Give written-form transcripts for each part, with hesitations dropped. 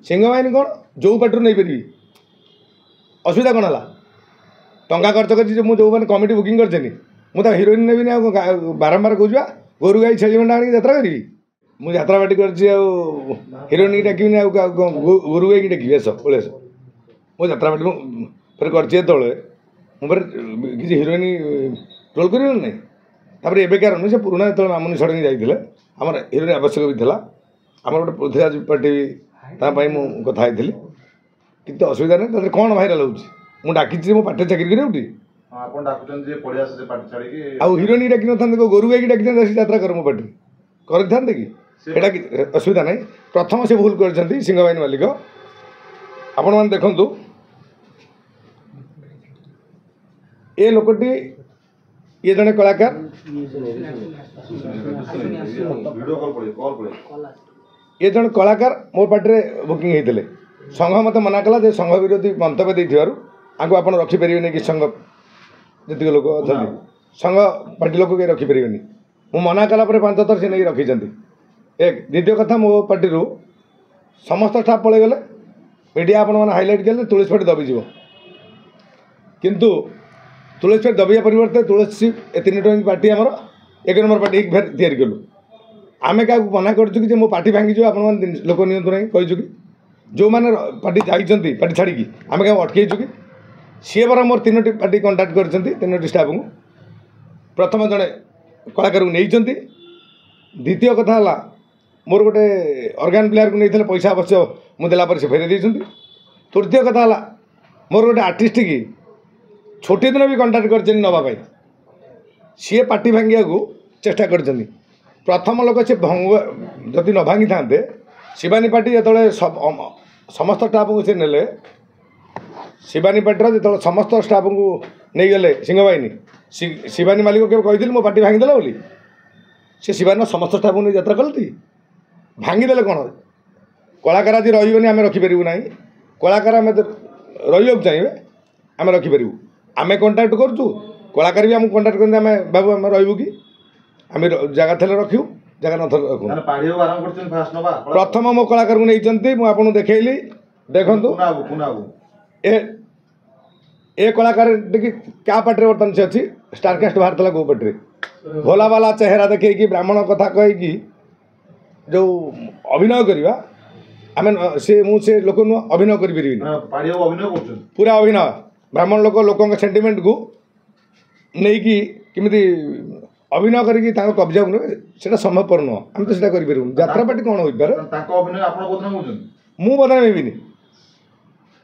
सिंह बाहिनी कौन जो पार्टी नहीं पारि असुविधा कौन है टंका खर्च कर मुझे मैंने कमिटी बुकिंग करनी मुझे हिरोइन नेबी बारंबार कौच गोरु गाई छेली मेढ़ा आनी यात्रा करी मुझे यात्रा बाटी कर हिरोइन की डाकनी गोरु गाई की डाक पलैस मो यात्रा बाटी फिर कर मुझे किसी हिरोइन रोल कर नहीं एबेकार नुह से पुराना जो मामुनि सड़क जाते आम हिरोइन आवश्यक भी था आम गोटे पृथ्वीराज पार्टी भी कथी कि असुविधा नहीं कौन भाइराल हो डाकी मो पार्टी चाकरी करी हिरोइन डाक न गोरु गाई डाक यात्रा कर मो पार्टी कर कि असुविधा नहीं प्रथम से भूल कर सिंह बाहिनी मालिक आपण मैंने देखु ये लोकटी ये जड़े कलाकार ये जन कलाकार मो पार्टी बुकिंग होते संघ मत मना कला संघ विरोधी मंतव्य देथिबारु आंको आपण रखिपारे कि संघ जी लोक अच्छा संघ पार्टी लोक कहीं रखिपारे मु मना कला 5 थर से नहीं रखी एक द्वितीय कथा मो पार्टी समस्त स्टाफ पलि गले मीडिया आपण मैंने हाइलाइट कले तुलसी पेट दबीज किंतु तुलसी पेट दबिया परिवर्ते तुलसी 3 टंकी पार्टी आमर 1 नंबर पार्टी फेर तैयारी कलु आमे क्या मना करूँ कि मो पार्टी भांगी आप लोक नियंतु ना कहीचु कि जो मैंने पार्टी जाइए पार्टी छाड़ी आम क्या अटकईचु कि सी बर मोर 3टी पार्टी कंटाक्ट कर 3टी स्टाफ को प्रथम जड़े कलाकार को नहीं द्वितीय कथा है मोर गोटे ऑर्गन प्लेयर को नहीं पैसा अवश्य मुदेला से फेरे देती तृतीय कथा है मोर गोटे आर्टिस्ट की छोटी दिन भी कंटाक्ट कर नापी सी पार्टी भांगा को चेष्टा कर प्रथम लोक से जदि न भांगी था शिवानी पार्टी जो समस्त स्टाफ को से नेले शिवानी पार्टी जो समस्त स्टाफ को नहीं गले सिंह बाहिनी शिवानी मालिक के कही मो पार्टी भांगीदेला बोली से शिवानी समस्त स्टाफ को नहीं यात्रा करती भांगीदेले कौन कलाकार आज रही आम रखिपारू ना कलाकार आम रही चाहिए आम रखिपारू आम कंटाक्ट करूँ कलाकार भी आमको कंटाक्ट करते आम बाबू आम रू कि आम जगह थे रखू जगह न रखू प्रथम मो कलाकार को नहीं मुझे देखली देखु ए कलाकार क्या पार्टी बर्तमान से अच्छी स्टारकास्ट बाहर था गो पार्टी भोला वाला चेहरा देखी ब्राह्मण कथा कहीकि जो अभिनय करवा आम से मुझे लोक नुह अभिनय करी पूरा अभिनय ब्राह्मण लोक सेंटिमेंट को नहीं कि किमिति अभिनय करके कब्जा से संभवपर नुह आम तो करूँ यात्रा पार्टी कौन हो पारे मु बदनाम हेबी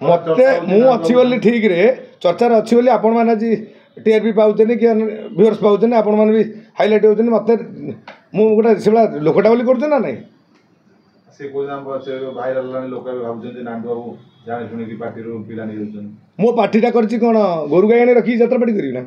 मत मुझी बोली ठीक रे चर्चार अच्छी बोली आपण मैंने आज टीआरपी पाँच कि व्यूअर्स पाँच आपण मैंने भी हाइलाइट होते मत गोटे से लोकटा बोली कर ना नहीं मो पार्टीटा कर गोरु गाई आनी रखी यात्रा पार्टी करी ना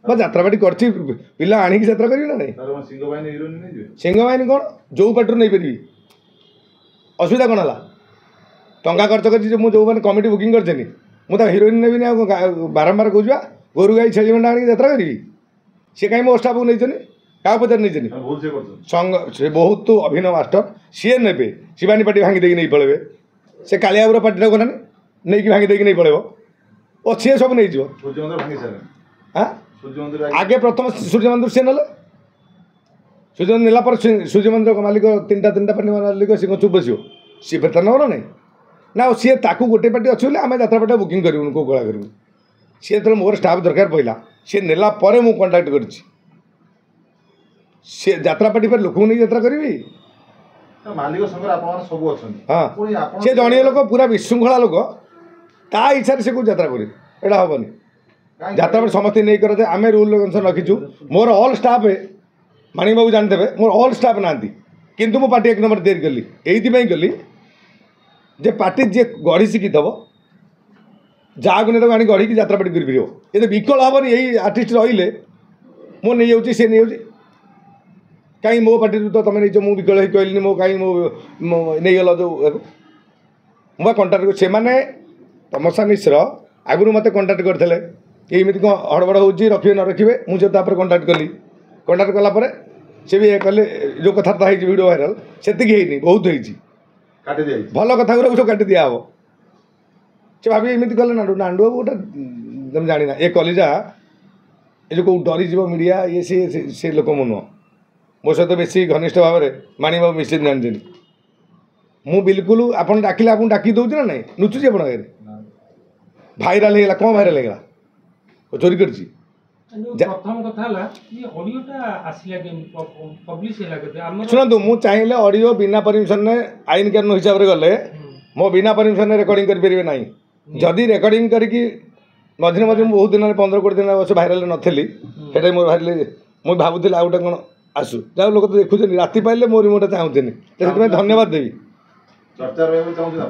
यात्रा पार्टी कर आणिकी यात्रा करी ना नहीं सिंह बाहिनी कौन जो पार्टी नहीं पारि असुविधा कौन है टंका खर्च कर मुझे मैंने कमिटी बुकिंग करनी मुझे हिरोइन नेबी बारंबार कौच गोरु गाई छेली मेढ़ा आनी यात्रा करी सी कहीं मो स्टाफ को नहीं क्या पचार नहीं संघ से बहुत अभिनव मास्टर सी ने शिवानी पार्टी भांगी देकी नहीं पड़े से कालियाबुर पार्टी को नहीं कि भांगी देकी नहीं पड़े और सी सब नहीं हाँ आगे प्रथम सूर्य मंदिर सी ना सूर्य मंदिर नेला सूर्य मंदिर मालिक 3टा पार्टी मालिक सी चुप बस सी फिर नब ना ना सी ताकू गोटे पार्टी अच्छे बोले आम यात्रा पार्टी बुकिंग करूँ कौ कला करूँ सी जो मोर स्टाफ दरकार पड़ा सी नेला मुझे कंटाक्ट कर यात्रा पार्टी पर लोक नहीं यात्रा करी हाँ सी जड़े लोक पूरा विशृंखला लोक ता इच्छा से कुछ यात्रा करी एटा हेनी यात्रा पर समस्त नहीं कर आम rule regulation रखीचु more all staff माणिक बाबू जानते मोर ऑल स्टाफ ना किंतु मो पार्टी 1 नंबर तैयारी कली यही कली जे पार्टी जे गढ़ी शिखी थव जहाँ को नहीं आनी गढ़ी यात्रा पार्टी कर ये विकल हेनी यही आर्टिस्ट रही मो नहीं जाऊँगी सी नहीं जाऊँगी कहीं मो पार्टी तो तुम नहीं मुझे विकल कहली मो कहीं नहीं गल जो मुझे कंटाक्ट से मैंने तमसा मिश्र आगुरी मत कंटाक्ट करते कि एमती कौन हड़बड़ हो रखिए न रखिए मुझे कंटाक्ट कली कंटाक्ट कलापर से भी कले जो कथबार्ता वीडियो भाइराल से बहुत होती ଭଲ କଥା ଗୁଡ଼ା ସବୁ କାଟି ଦିଆହେବ। ସେ ଭାବି ଏମିତି କଲେ ନାଣ୍ଡୁ ନାଣ୍ଡୁ ବାବୁ ଗୋଟେ ତମେ ଜାଣିନା ଏ କଲିଜା ଏ ଯେଉଁ କେଉଁ ଡରିଯିବ ମିଡ଼ିଆ ଇଏ ସେ ଲୋକ ମୁଁ ନୁହଁ। ମୋ ସହିତ ବେଶୀ ଘନିଷ୍ଠ ଭାବରେ ମାଣିବାବୁ ମିଶିକି ଜାଣିଛନ୍ତି। ମୁଁ ବିଲକୁଲ ଆପଣ ଡାକିଲେ ଆପଣ ଡାକି ଦେଉଛି ନା ନାହିଁ, ଲୁଚୁଛି ଆପଣଙ୍କ ଆଗରେ। ଭାଇରାଲ ହେଇଗଲା, କ'ଣ ଭାଇରାଲ ହେଇଗଲା? ଚୋରି କରିଛି। ପ୍ରଥମ କଥା ହେଲା ଅଡିଓଟା ଆସିଲା ପବ୍ଲିଶ ହେଲା କେତେ? ଶୁଣନ୍ତୁ, ମୁଁ ଚାହିଁଲେ ଅଡିଓ ବିନା ପରମିଶନରେ ଆଇନ କାନୁନ ହିସାବରେ ଗଲେ ମୋ ବିନା ପରମିଶନରେ ରେକର୍ଡିଂ କରିପାରିବେ ନାହିଁ। ଯଦି ରେକର୍ଡିଂ କରିକି ମଝିରେ ମଝିରେ ମୁଁ ବହୁତ ଦିନରେ 15-20 ଦିନ ବର୍ଷ ଭାଇରାଲ ନଥିଲି, ସେଇଟା ମୋର ଭାଇରାଲ ମୁଁ ଭାବୁଥିଲି ଆଉ ଗୋଟେ କ'ଣ ଆସୁ, ଯାହା ଲୋକ ତ ଦେଖୁଛନ୍ତି। ରାତି ପାଇଲେ ମୋ ରିମୋଟ ଚାହୁଁଛନ୍ତି, ସେଥିପାଇଁ ଧନ୍ୟବାଦ ଦେବି।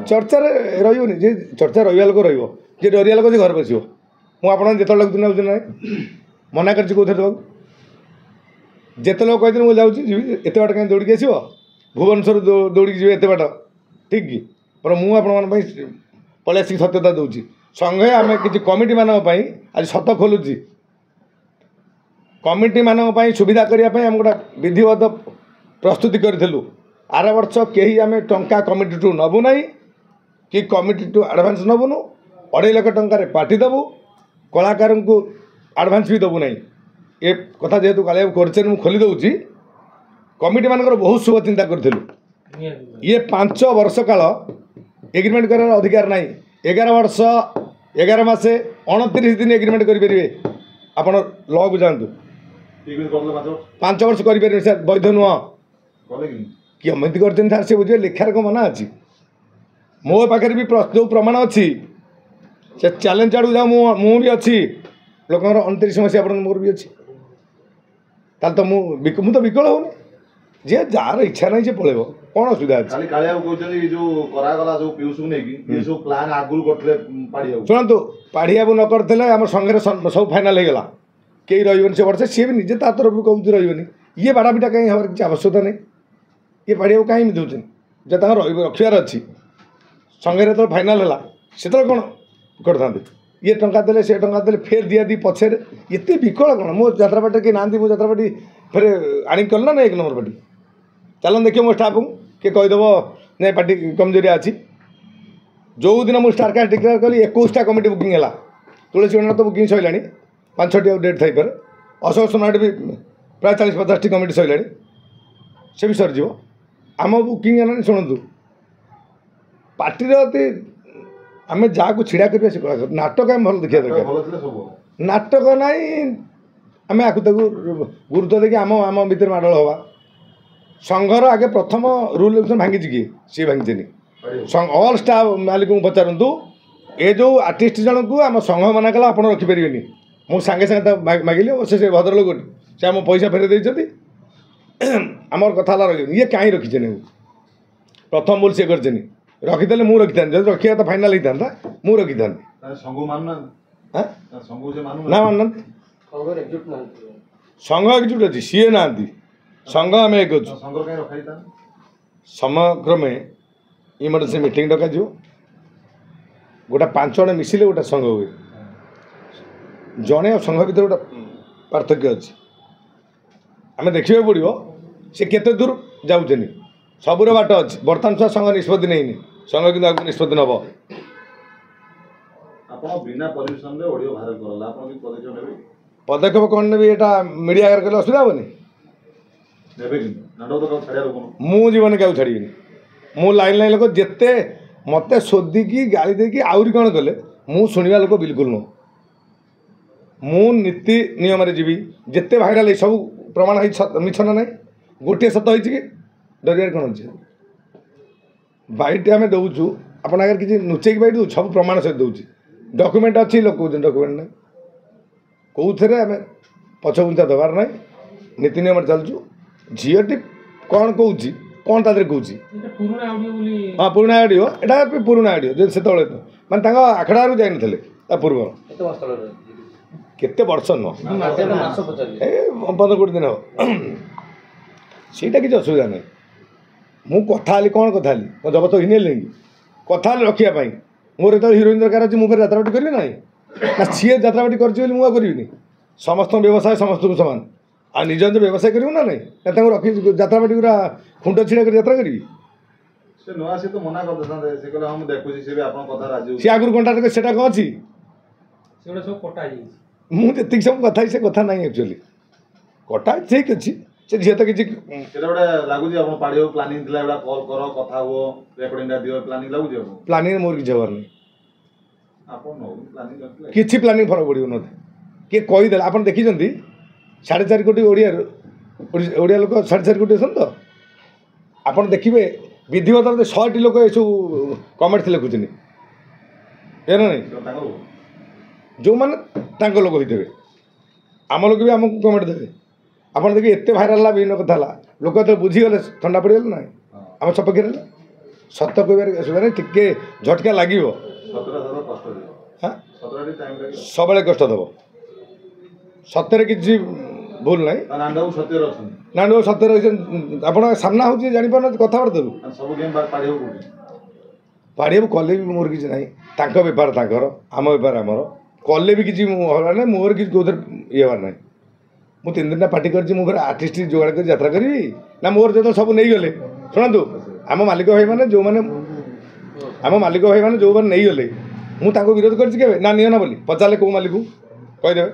ଚର୍ଚ୍ଚାରେ ରହିବନି, ଯେ ଚର୍ଚ୍ଚା ରହିବା ଲୋକ ରହିବ, ଯିଏ ଡରିବା ଲୋକ ସେ ଘରେ ବସିବ। ମୁଁ ଆପଣଙ୍କୁ ଯେତେବେଳେ ଲାଗୁଛି ନେଉଛି ନାହିଁ, ମନା କରିଛି କେଉଁଥିରେ ଦେବାକୁ। ଯେତେ ଲୋକ କହିଛନ୍ତି ମୁଁ ଯାଉଛି ଯିବି, ଏତେ ବାଟ କାହିଁ ଦୌଡ଼ିକି ଆସିବ? ଭୁବନେଶ୍ୱର ଦୌଡ଼ିକି ଯିବେ ଏତେ ବାଟ, ଠିକ୍ କି? ମୁଁ ଆପଣମାନଙ୍କ ପାଇଁ ପଳେଇ ଆସିକି ସତ୍ୟତା ଦେଉଛି। ସଙ୍ଗେ ଆମେ କିଛି କମିଟିମାନଙ୍କ ପାଇଁ ଆଜି ସତ ଖୋଲୁଛି। କମିଟିମାନଙ୍କ ପାଇଁ ସୁବିଧା କରିବା ପାଇଁ ଆମେ ଗୋଟେ ବିଧିବଦ୍ଧ ପ୍ରସ୍ତୁତି କରିଥିଲୁ। ଆର ବର୍ଷ କେହି ଆମେ ଟଙ୍କା କମିଟିଠୁ ନେବୁ ନାହିଁ, କି କମିଟିଠୁ ଆଡ଼ଭାନ୍ସ ନେବୁନୁ। 2.5 ଲକ୍ଷ ଟଙ୍କାରେ ପାର୍ଟି ଦେବୁ, କଳାକାରଙ୍କୁ ଆଡ଼ଭାନ୍ସ ବି ଦେବୁ ନାହିଁ। ଏ କଥା ଯେହେତୁ କାଳିଆକୁ କରିଛନ୍ତି ମୁଁ ଖୋଲି ଦେଉଛି। କମିଟିମାନଙ୍କର ବହୁତ ଶୁଭ ଚିନ୍ତା କରିଥିଲୁ। ଇଏ 5 ବର୍ଷ କାଳ ଏଗ୍ରିମେଣ୍ଟ କରିବାର ଅଧିକାର ନାହିଁ। 11 ବର୍ଷ 11 ମାସେ 29 ଦିନ ଏଗ୍ରିମେଣ୍ଟ କରିପାରିବେ। ଆପଣ ଲକୁ ଯାଆନ୍ତୁ, 5 ବର୍ଷ କରିପାରିବେ ସାର୍, ବୈଧ ନୁହଁ। କି ଏମିତି କରିଛନ୍ତି ସାର୍, ସେ ବୁଝିବେ ଲେଖାରେ କ'ଣ ମନା ଅଛି? ମୋ ପାଖରେ ବି ଯେଉଁ ପ୍ରମାଣ ଅଛି, ସେ ଚ୍ୟାଲେଞ୍ଜ ଆଡ଼କୁ ଯାଉ ମୁଁ ବି ଅଛି। ଲୋକଙ୍କର 29 ମସିହା ପର୍ଯ୍ୟନ୍ତ ମୋର ବି ଅଛି। ତାହେଲେ ତ ମୁଁ ତ ବିକଳ ହେଉନି। ଯିଏ ଯାହାର ଇଚ୍ଛା ନାହିଁ ସେ ପଳେଇବ, କ'ଣ ଅସୁବିଧା ଅଛି? ଶୁଣନ୍ତୁ, ପାଢ଼ିଆବୁ ନ କରିଥିଲେ ଆମ ସଙ୍ଗରେ ସବୁ ଫାଇନାଲ୍ ହେଇଗଲା, କେହି ରହିବନି ସେ ବର୍ଷ। ସିଏ ବି ନିଜେ ତା ତରଫରୁ କହୁଛି ରହିବନି। ଇଏ ବାଡ଼ାପିଟା କାହିଁ ହେବାର କିଛି ଆବଶ୍ୟକତା ନାହିଁ। ଇଏ ପାଢ଼ିଆବୁ କାହିଁ ଏମିତି ଦେଉଛନ୍ତି? ଯେ ତାଙ୍କର ରଖିବାର ଅଛି। ସଙ୍ଗରେ ଯେତେବେଳେ ଫାଇନାଲ୍ ହେଲା ସେତେବେଳେ କ'ଣ କରିଥାନ୍ତେ? ଇଏ ଟଙ୍କା ଦେଲେ, ସେ ଟଙ୍କା ଦେଲେ, ଫେର୍ ଦିଆଦି ପଛରେ ଏତେ ବିକଳ କ'ଣ? ମୋ ଯାତ୍ରାପାଟିରେ କେହି ନାହାନ୍ତି। ମୁଁ ଯାତ୍ରାପାଟି ଫେରେ ଆଣିକି କଲି ନା 1 ନମ୍ବର ପାର୍ଟି। ଚାଲନ୍ତୁ ଦେଖିବ ମୋ ଷ୍ଟାଫଙ୍କୁ, କିଏ କହିଦେବ ନାଇଁ ପାର୍ଟି କମଜୋରିଆ ଅଛି। ଯେଉଁଦିନ ମୁଁ ଷ୍ଟାର କାଷ୍ଟ ଡିକ୍ଲେୟାର କଲି 21ଟା କମିଟି ବୁକିଂ ହେଲା। ତୁଳସୀ ଗଣନା ତ ବୁକିଂ ସରିଲାଣି, 5-6ଟି ଆଉ ଡେଟ୍ ଥାଇପାରେ। ଅଶୋକ ସୁନାଟି ବି ପ୍ରାୟ 40-50ଟି କମିଟି ସରିଲାଣି, ସେ ବି ସରିଯିବ। ଆମ ବୁକିଂ ହେଲାଣି। ଶୁଣନ୍ତୁ, ପାର୍ଟିରେ ଅତି ଆମେ ଯାହାକୁ ଛିଡ଼ା କରିବା ସେ କଳାକାର। ନାଟକ ଆମେ ଭଲ ଦେଖିବା ଦରକାର। ନାଟକ ନାହିଁ, ଆମେ ଆକୁ ତାକୁ ଗୁରୁତ୍ୱ ଦେଇକି ଆମ ଭିତରେ ମାଡ଼ଳ ହେବା। ସଂଘର ଆଗେ ପ୍ରଥମ ରୁଲ୍ ରେଗୁଲେସନ୍ ଭାଙ୍ଗିଛି କିଏ? ସିଏ ଭାଙ୍ଗିଛେନି। ଅଲ୍ ଷ୍ଟାଫ୍ ମାଲିକଙ୍କୁ ପଚାରନ୍ତୁ। ଏ ଯେଉଁ ଆର୍ଟିଷ୍ଟ ଜଣକୁ ଆମ ସଂଘ ମନା କଲା ଆପଣ ରଖିପାରିବେନି, ମୁଁ ସାଙ୍ଗେ ସାଙ୍ଗେ ତା ମାଗିଲି, ସେ ଭଦ୍ରଲୋକଟି, ସେ ଆମ ପଇସା ଫେରାଇ ଦେଇଛନ୍ତି। ଆମର କଥା ହେଲା ରହିବନି। ଇଏ କାହିଁ ରଖିଛେନି? ପ୍ରଥମ ଭୁଲ ସିଏ କରିଛନ୍ତି। ରଖିଦେଲେ ମୁଁ ରଖିଥାନ୍ତି, ଯଦି ରଖିବା ତ ଫାଇନାଲ୍ ହେଇଥାନ୍ତା, ମୁଁ ରଖିଥାନ୍ତି। ନା ମାନୁନାହାନ୍ତି। ସଂଘ ଏକଜୁଟ ଅଛି, ସିଏ ନାହାନ୍ତି। ସଂଘ ଆମେ ଏକ ଅଛୁ। ସମୟକ୍ରମେ ଇମର୍ଜେନ୍ସି ମିଟିଂ ଡକାଯିବ। ଗୋଟା 5 ଜଣ ମିଶିଲେ ଗୋଟେ ସଂଘ ହୁଏ। ଜଣେ ଆଉ ସଂଘ ଭିତରେ ଗୋଟେ ପାର୍ଥକ୍ୟ ଅଛି। ଆମେ ଦେଖିବାକୁ ପଡ଼ିବ ସେ କେତେ ଦୂର ଯାଉଛନ୍ତି। ସବୁର ବାଟ ଅଛି। ବର୍ତ୍ତମାନ ସୁଦ୍ଧା ସଂଘ ନିଷ୍ପତ୍ତି ନେଇନି, ସଂଘ କିନ୍ତୁ ଆଗକୁ ନିଷ୍ପତ୍ତି ନେବ। ପଦକ୍ଷେପ କ'ଣ ନେବି ଏଇଟା ମିଡ଼ିଆ ଆଗରେ କଲେ ଅସୁବିଧା ହେବନି? ମୁଁ ଜୀବନ କାହାକୁ ଛାଡ଼ିବିନି। ମୁଁ ଲାଇନ୍ ଲୋକ, ଯେତେ ମୋତେ ଶୋଧିକି ଗାଳି ଦେଇକି ଆହୁରି କ'ଣ କଲେ ମୁଁ ଶୁଣିବା ଲୋକ ବିଲକୁଲ ନୁହଁ। ମୁଁ ନୀତି ନିୟମରେ ଯିବି। ଯେତେ ଭାଇରାଲ ଏଇ ସବୁ ପ୍ରମାଣ ହେଇଛି ମିଛ ନା ନାହିଁ? ଗୋଟିଏ ସତ ହେଇଛି କି? ଡରିବାର କ'ଣ ଅଛି? ବାଇଟ୍ ଆମେ ଦେଉଛୁ, ଆପଣ ଆଗରେ କିଛି ନୁଚେଇକି ବାଇଟ୍ ଦେଉଛୁ, ସବୁ ପ୍ରମାଣ ସହିତ ଦେଉଛି। ଡକୁମେଣ୍ଟ ଅଛି, ଲୋକ କହୁଛନ୍ତି ଡକୁମେଣ୍ଟ ନାହିଁ। କେଉଁଥିରେ ଆମେ ପଛଘୁଞ୍ଚା ଦେବାର ନାହିଁ। ନୀତି ନିୟମରେ ଚାଲୁଛୁ। ଝିଅଟି କ'ଣ କହୁଛି, କ'ଣ ତା ଦେହରେ କହୁଛି? ହଁ, ପୁରୁଣା ଅଡ଼ିଓ। ଏଇଟା ପୁରୁଣା ଅଡ଼ିଓ, ଯଦି ସେତେବେଳେ ମାନେ ତାଙ୍କ ଆଖଡ଼ାରୁ ଯାଇନଥିଲେ ତା ପୂର୍ବର। କେତେ ବର୍ଷ ନୁହଁ, ଏ 15-20 ଦିନ ହେବ। ସେଇଟା କିଛି ଅସୁବିଧା ନାହିଁ। ମୁଁ କଥା ହେଲି, କ'ଣ କଥା ହେଲି? ମୋ ଜବତ ହିନେଲି କି କଥା ହେଲି ରଖିବା ପାଇଁ। ମୋର ଯେତେବେଳେ ହିରୋଇନ୍ ଦରକାର ଅଛି, ମୁଁ ଫେରେ ଯାତ୍ରାପାଟି କରିବି ନାହିଁ ନା? ସିଏ ଯାତ୍ରାପାଟି କରିଛି ବୋଲି ମୁଁ ଆଉ କରିବିନି? ସମସ୍ତଙ୍କ ବ୍ୟବସାୟ ସମସ୍ତଙ୍କୁ ସମାନ। ଆଉ ନିଜ ନିଜ ବ୍ୟବସାୟ କରିବୁ ନା ନାହିଁ? ନା ତାଙ୍କୁ ରଖି ଯାତ୍ରାପାଟି ଗୁରା ଖୁଣ୍ଟ ଛିଡ଼ା କରି ଯାତ୍ରା କରିବି? ସେ ନୂଆ ସେ ତ ମନା କରିଦେଇଥାନ୍ତେ ସେ କହିଲେ ହଁ ମୁଁ ଦେଖୁଛି ସେ ବି ଆପଣଙ୍କ କଥା ରାଜି ସେ ଆଗରୁ କଣ୍ଟାକ୍ଟ ସେଟା କ'ଣ ଅଛି ସେଗୁଡ଼ା ସବୁ କଟା ହେଇଯାଇଛି। ମୁଁ ଯେତିକି ସବୁ କଥା ସେ କଥା ନାହିଁ ଆକ୍ଚୁଆଲି କଟା ଠିକ୍ ଅଛି ସେ ଝିଅ ତ କିଛି ସେଟା ଗୋଟେ ଲାଗୁଛି ଆପଣ ପାଡ଼ି ହବ ପ୍ଲାନିଂ ଥିଲା ଏଗୁଡ଼ା କଲ୍ କର କଥା ହୁଅ ରେକର୍ଡିଂଟା ଦିଅ ପ୍ଲାନିଂ ଲାଗୁଛି ଆପଣଙ୍କୁ ପ୍ଲାନିଂ ମୋର କିଛି ହେବାର ନାହିଁ ଆପଣ ନଉ ପ୍ଲାନିଂ କରିଥିଲେ କିଛି ପ୍ଲାନିଂ ଫରକ ପଡ଼ିବ ମୋତେ କିଏ କହିଦେଲେ ଆପଣ ଦେଖିଛନ୍ତି 4.5 କୋଟି ଓଡ଼ିଆ ଲୋକ 4.5 କୋଟି ଅଛନ୍ତି ତ ଆପଣ ଦେଖିବେ ବିଧିବଦ୍ଧ 100ଟି ଲୋକ ଏସବୁ କମେଣ୍ଟସ୍ ଲେଖୁଛନ୍ତି ଏ ନା ନାହିଁ ତାଙ୍କର ଯେଉଁମାନେ ତାଙ୍କ ଲୋକ ହେଇଥିବେ ଆମ ଲୋକ ବି ଆମକୁ କମେଣ୍ଟ ଦେବେ ଆପଣ ଦେଖିବେ ଏତେ ଭାଇରାଲ ହେଲା ବିଭିନ୍ନ କଥା ହେଲା ଲୋକ ଯେତେବେଳେ ବୁଝିଗଲେ ଥଣ୍ଡା ପଡ଼ିଗଲେ ନାହିଁ ଆମ ସପକ୍ଷରେ ହେଲା ସତ କହିବାରେ ଅସୁବିଧା ନାହିଁ ଟିକେ ଝଟକା ଲାଗିବ 17 କଷ୍ଟ ଦିଅ ହାଁ 17ଟି ଟାଇମ୍ ଲାଗିବ ସବୁବେଳେ କଷ୍ଟ ଦେବ ସତରେ କିଛି ଭୁଲ ନାହିଁ ତା ନାଣ୍ଡବାବୁ ସତ୍ୟରେ ଅଛନ୍ତି ନା ସତରେ ଆପଣ ସାମ୍ନା ହେଉଛି ଜାଣିପାରୁନାହାନ୍ତି କଥାବାର୍ତ୍ତାରୁ ସବୁ ଗେମ୍ ପାଡ଼ି ହବ କୋଉଠି ପାଡ଼ିବାକୁ କଲେ ବି ମୋର କିଛି ନାହିଁ ତାଙ୍କ ବେପାର ତାଙ୍କର ଆମ ବେପାର ଆମର କଲେ ବି କିଛି ହେବାର ନାହିଁ ମୋର କିଛି କେଉଁଥିରେ ଇଏ ହେବାର ନାହିଁ ମୁଁ 3 ଦିନଟା ପାର୍ଟି କରିଛି ମୁଁ ଘରେ ଆର୍ଟିଷ୍ଟ ଯୋଗାଡ଼ କରି ଯାତ୍ରା କରିବି ନା ମୋର ଯେତେବେଳେ ସବୁ ନେଇଗଲେ ଶୁଣନ୍ତୁ ଆମ ମାଲିକ ଭାଇମାନେ ଯେଉଁମାନେ ନେଇଗଲେ ମୁଁ ତାଙ୍କୁ ବିରୋଧ କରିଛି କେବେ ନା ନିଅ ନା ବୋଲି ପଚାରିଲେ କେଉଁ ମାଲିକକୁ କହିଦେବେ